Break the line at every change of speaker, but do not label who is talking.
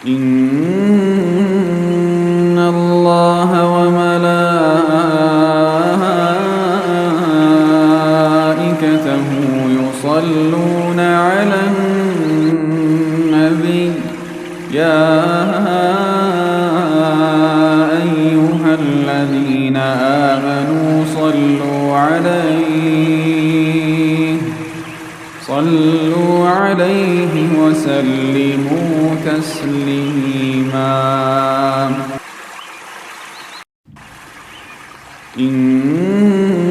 إن الله وملائكته يصلون على النبي يا أيها الذين آمنوا صلوا عليه وسلموا تسليما إن